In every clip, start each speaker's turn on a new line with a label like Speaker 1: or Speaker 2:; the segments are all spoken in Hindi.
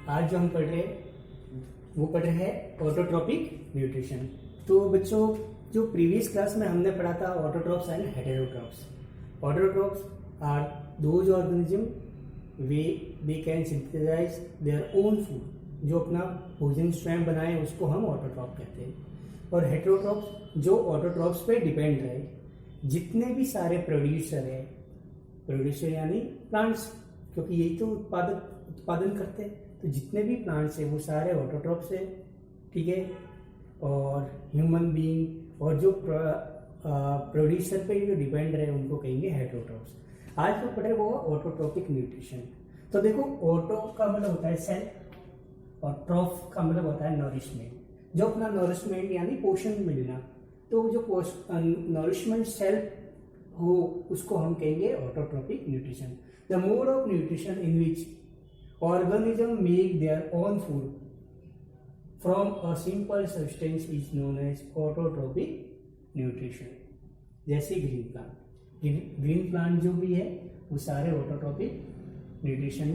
Speaker 1: आज जो हम पढ़ रहे हैं वो पढ़ रहे हैं ऑटोट्रॉपिक न्यूट्रिशन। तो बच्चों, जो प्रीवियस क्लास में हमने पढ़ा था autotrophs and heterotrophs. Autotrophs are those organism वे they can synthesize their own food, जो अपना भोजन स्वयं बनाए उसको हम ऑटोट्रॉप कहते हैं। और हेटेरोट्रॉप्स जो ऑटोट्रॉप्स पे डिपेंड रहे। जितने भी सारे प्रोड्यूसर है, प्रोड्यूसर यानी प्लांट्स, क्योंकि यही तो उत्पादन करते हैं, तो जितने भी प्लांट्स है वो सारे ऑटोट्रॉप्स है, ठीक है। और ह्यूमन बीइंग और जो प्रोड्यूसर पे जो डिपेंड रहे उनको कहेंगे हेटेरोट्रॉप्स। आज जो पढ़े वो ऑटोट्रॉपिक न्यूट्रिशन। तो देखो, ऑटो का मतलब होता है सेल्फ और ट्रॉफ का मतलब होता है नरिशमेंट, जो अपना नरिशमेंट यानी पोषण मिलना। तो जो नरिशमेंट सेल्फ हो उसको हम कहेंगे autotrophic nutrition. The mode of nutrition in which organism make their own food from a simple substance is known as autotrophic nutrition। जैसे ग्रीन प्लांट जो भी है वो सारे ऑटोट्रॉपिक न्यूट्रिशन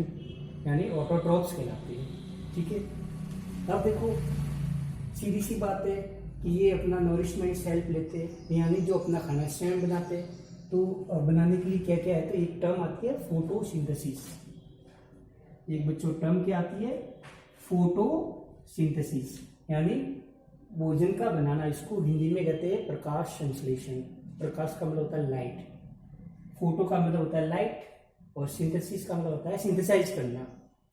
Speaker 1: यानी ऑटोट्रॉप्स कहलाते हैं, ठीक है। अब देखो, सीधी सी बात है कि ये अपना नरिशमेंट सेल्फ लेते हैं, यानी जो अपना खाना स्वयं बनाते हैं। तो बनाने के लिए क्या क्या है, तो एक टर्म आती है फोटोसिंथेसिस। एक बच्चों टर्म क्या आती है, फोटोसिंथेसिस, यानी भोजन का बनाना। इसको हिंदी में कहते हैं प्रकाश संश्लेषण। प्रकाश का मतलब होता है लाइट, फोटो का मतलब होता है लाइट, और सिंथेसिस का मतलब होता है सिंथेसाइज करना,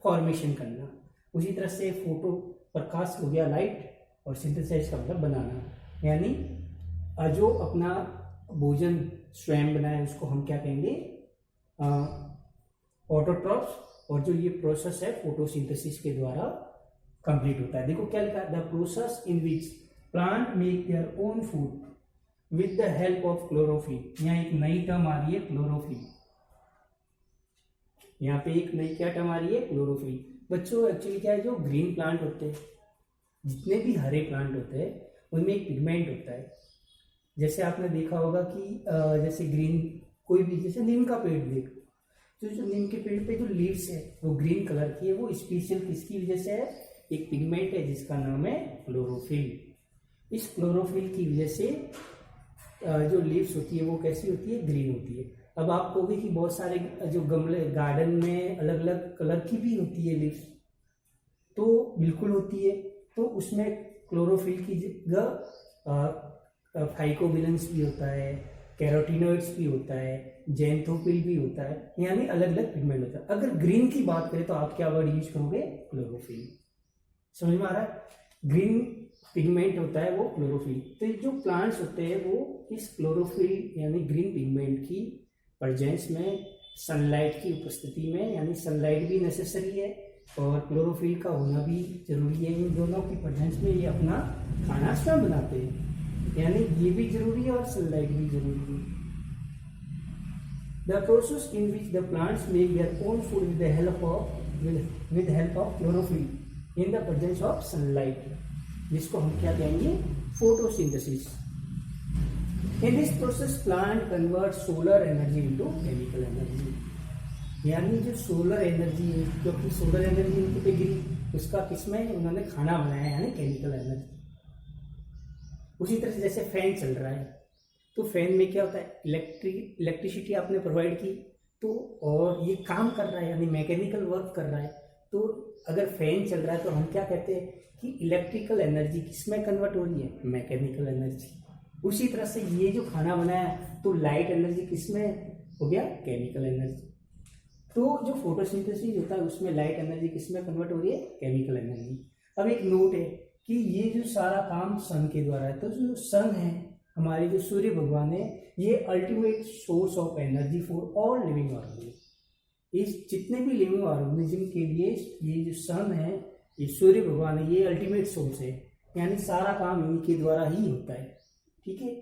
Speaker 1: फॉर्मेशन करना। उसी तरह से फोटो प्रकाश हो गया लाइट, और सिंथेसाइज का मतलब बनाना, यानी जो अपना भोजन स्वयं बनाए उसको हम क्या कहेंगे, ऑटोट्रॉप्स। और जो ये प्रोसेस है फोटोसिंथेसिस के द्वारा कंप्लीट होता है। देखो क्या लिखा है, the process in which plant make their own food with the help of chlorophyll. यहाँ एक नई टर्म आ रही है क्लोरोफिल। यहाँ पे एक नई क्या टर्म आ रही है, क्लोरोफिल। बच्चों एक्चुअली क्या है, जो ग्रीन प्लांट होते हैं, जितने भी हरे प्लांट होते हैं उनमें एक पिगमेंट होता है। जैसे आपने देखा होगा कि जैसे ग्रीन कोई भी, जैसे नीम का पेड़ देख, जो नीम के पेड़ पे जो लीव्स है वो ग्रीन कलर की है, वो स्पेशल किसकी वजह से है, एक पिगमेंट है जिसका नाम है क्लोरोफिल। इस क्लोरोफिल की वजह से जो लीव्स होती है वो कैसी होती है, ग्रीन होती है। अब आप कहोगे कि बहुत सारे जो गमले गार्डन में अलग अलग कलर की भी होती है लीव्स, तो बिल्कुल होती है। तो उसमें क्लोरोफिल की जगह फाइकोबिलेंस भी होता है, कैरोटीनॉइड्स भी होता है, जेंथोफिल भी होता है, यानी अलग अलग पिगमेंट होता है। अगर ग्रीन की बात करें तो आप क्या वर्ड यूज करोगे, क्लोरोफिल। समझ में आ रहा है, ग्रीन पिगमेंट होता है वो क्लोरोफिल। तो जो प्लांट्स होते हैं वो इस क्लोरोफिल यानी ग्रीन पिगमेंट की प्रेजेंस में, सनलाइट की उपस्थिति में, यानी सनलाइट भी नेसेसरी है और क्लोरोफिल का होना भी जरूरी है। इन दोनों की प्रेजेंस में ये अपना खाना स्वयं बनाते हैं, यानी ये भी जरूरी है और सनलाइट भी जरूरी है। The process in which the plants make their own food with the help of chlorophyll in the presence of sunlight, जिसको हम क्या कहेंगे, photosynthesis. In this process plant convert solar energy into chemical energy, यानी जो सोलर एनर्जी है, क्योंकि सोलर एनर्जी उनकी पे गिरी, उसका किसमें उन्होंने खाना बनाया, यानी केमिकल एनर्जी। उसी तरह से जैसे फैन चल रहा है, तो फैन में क्या होता है, इलेक्ट्रिसिटी आपने प्रोवाइड की, तो और ये काम कर रहा है यानी मैकेनिकल वर्क कर रहा है। तो अगर फैन चल रहा है तो हम क्या कहते हैं कि इलेक्ट्रिकल एनर्जी किसमें कन्वर्ट हो रही है, मैकेनिकल एनर्जी। उसी तरह से ये जो खाना बनाया तो लाइट एनर्जी किसमें हो गया, केमिकल एनर्जी। तो जो फोटोसिंथेसिस होता है उसमें लाइट एनर्जी किसमें कन्वर्ट हो रही है, केमिकल एनर्जी। अब एक नोट है कि ये जो सारा काम सन के द्वारा है, तो जो सन है हमारे, जो सूर्य भगवान है, ये ultimate source of energy for all living organism. इस जितने भी लिविंग ऑर्गेनिज्म के लिए ये जो सन है, ये सूर्य भगवान है, ये अल्टीमेट सोर्स है, यानी सारा काम इनके द्वारा ही होता है, ठीक है।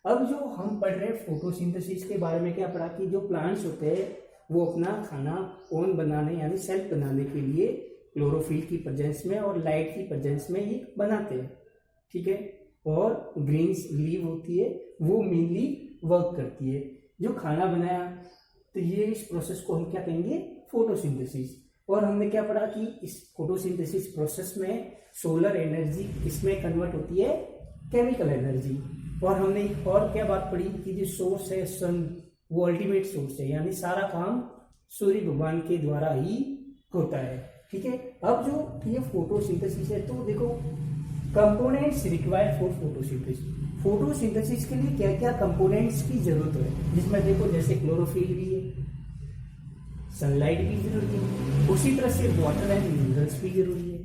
Speaker 1: अब जो हम पढ़ रहे हैं फोटोसिंथेसिस के बारे में, क्या पढ़ा कि जो प्लांट्स होते हैं वो अपना खाना ओन बनाने यानी सेल्फ बनाने के लिए क्लोरोफिल की प्रेजेंस में और लाइट की प्रेजेंस में ये बनाते हैं, ठीक है। और ग्रीन लीव होती है वो मेनली वर्क करती है। जो खाना बनाया, तो ये इस प्रोसेस को हम क्या कहेंगे, फोटोसिंथेसिस। और हमने क्या पढ़ा कि इस फोटोसिंथेसिस प्रोसेस में सोलर एनर्जी किसमें कन्वर्ट होती है, केमिकल एनर्जी। और हमने एक और क्या बात पढ़ी कि जो सोर्स है सन, वो अल्टीमेट सोर्स है, यानी सारा काम सूर्य भगवान के द्वारा ही होता है। ठीक है, अब जो ये फोटोसिंथेसिस है, तो देखो components required for photosynthesis, photosynthesis के लिए क्या क्या कंपोनेंट्स की जरूरत है, जिसमें देखो जैसे क्लोरोफिल भी है, सनलाइट भी जरूरी है, उसी तरह से वाटर एंड मिनरल्स भी जरूरी है,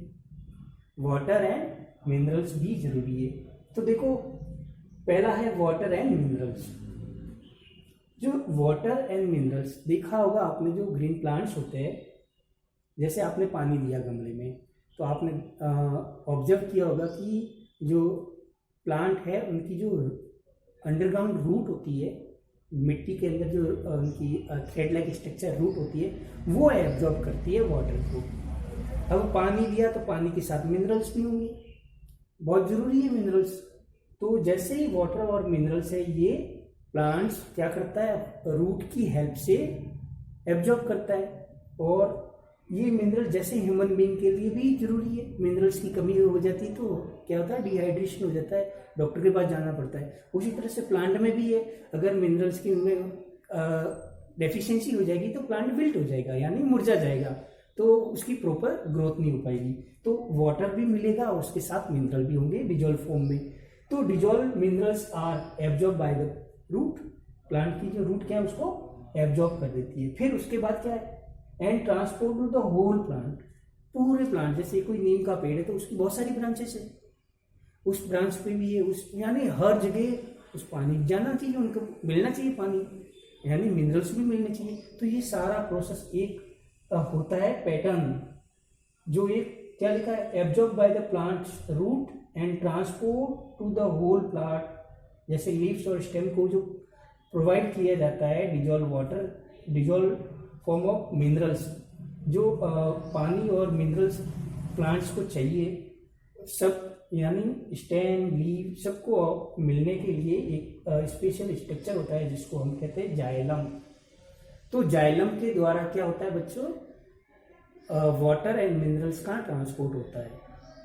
Speaker 1: वाटर एंड मिनरल्स भी जरूरी है। तो देखो पहला है वाटर एंड मिनरल्स। जो वाटर एंड मिनरल्स देखा होगा आपने, जो ग्रीन प्लांट्स होते हैं, जैसे आपने पानी दिया गमले में, तो आपने ऑब्जर्व किया होगा कि जो प्लांट है उनकी जो अंडरग्राउंड रूट होती है, मिट्टी के अंदर जो उनकी थ्रेड लाइक स्ट्रक्चर रूट होती है, वो एब्जॉर्ब करती है वाटर को। अब पानी दिया तो पानी के साथ मिनरल्स भी होंगे, बहुत जरूरी है मिनरल्स। तो जैसे ही वाटर और मिनरल्स है, ये प्लांट्स क्या करता है, रूट की हेल्प से एब्जॉर्ब करता है। और ये मिनरल जैसे ह्यूमन बीइंग के लिए भी जरूरी है, मिनरल्स की कमी हो जाती है तो क्या होता है, डिहाइड्रेशन हो जाता है, डॉक्टर के पास जाना पड़ता है। उसी तरह से प्लांट में भी है, अगर मिनरल्स की उनमें डेफिशिएंसी हो जाएगी तो प्लांट विल्ट हो जाएगा, यानी मुरझा जाएगा, तो उसकी प्रॉपर ग्रोथ नहीं हो पाएगी। तो वाटर भी मिलेगा और उसके साथ मिनरल भी होंगे डिजॉल्व फॉर्म में। तो dissolve minerals are absorb by the root, plant की जो रूट क्या है उसको एब्जॉर्ब कर देती है। फिर उसके बाद क्या है, and transport to the whole plant, पूरे प्लांट। जैसे कोई नीम का पेड़ है तो उसकी बहुत सारी ब्रांचेस है, उस ब्रांच पे भी है, उस यानी हर जगह उस पानी जाना चाहिए, उनको मिलना चाहिए पानी, यानी मिनरल्स भी मिलने चाहिए। तो ये सारा प्रोसेस एक होता है पैटर्न, जो एक क्या लिखा है, absorb by the plants root and transport to the whole plant. जैसे लीव्स और स्टेम को जो प्रोवाइड किया जाता है dissolve water, dissolve form of minerals, जो पानी और मिनरल्स प्लांट्स को चाहिए सब, यानी स्टेम लीव सबको मिलने के लिए एक स्पेशल स्ट्रक्चर होता है जिसको हम कहते हैं जाइलम। तो जाइलम के द्वारा क्या होता है बच्चों, वाटर एंड मिनरल्स का ट्रांसपोर्ट होता है,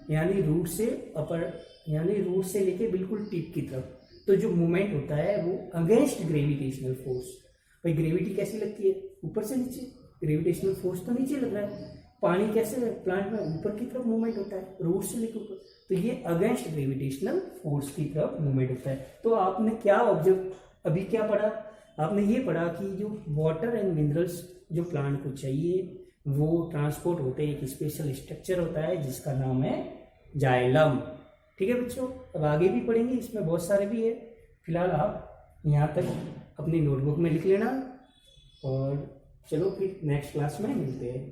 Speaker 1: यानी रूट से अपर, यानी रूट से लेके बिल्कुल टिप की तरफ। तो जो मूवमेंट होता है वो अगेंस्ट ग्रेविटेशनल फोर्स। भाई ग्रेविटी कैसी लगती है, ऊपर से नीचे, ग्रेविटेशनल फोर्स तो नीचे लग रहा है। पानी कैसे प्लांट में ऊपर की तरफ मूवमेंट होता है, रूट से लेकर ऊपर, तो ये अगेंस्ट ग्रेविटेशनल फोर्स की तरफ मूवमेंट होता है। तो आपने क्या ऑब्जर्व, अभी क्या पढ़ा, आपने ये पढ़ा कि जो वाटर एंड मिनरल्स जो प्लांट को चाहिए वो ट्रांसपोर्ट होते हैं, एक स्पेशल स्ट्रक्चर होता है जिसका नाम है जाइलम। ठीक है बच्चों, अब आगे भी पढ़ेंगे, इसमें बहुत सारे भी है, फिलहाल आप यहाँ तक अपनी नोटबुक में लिख लेना, और चलो फिर नेक्स्ट क्लास में मिलते हैं।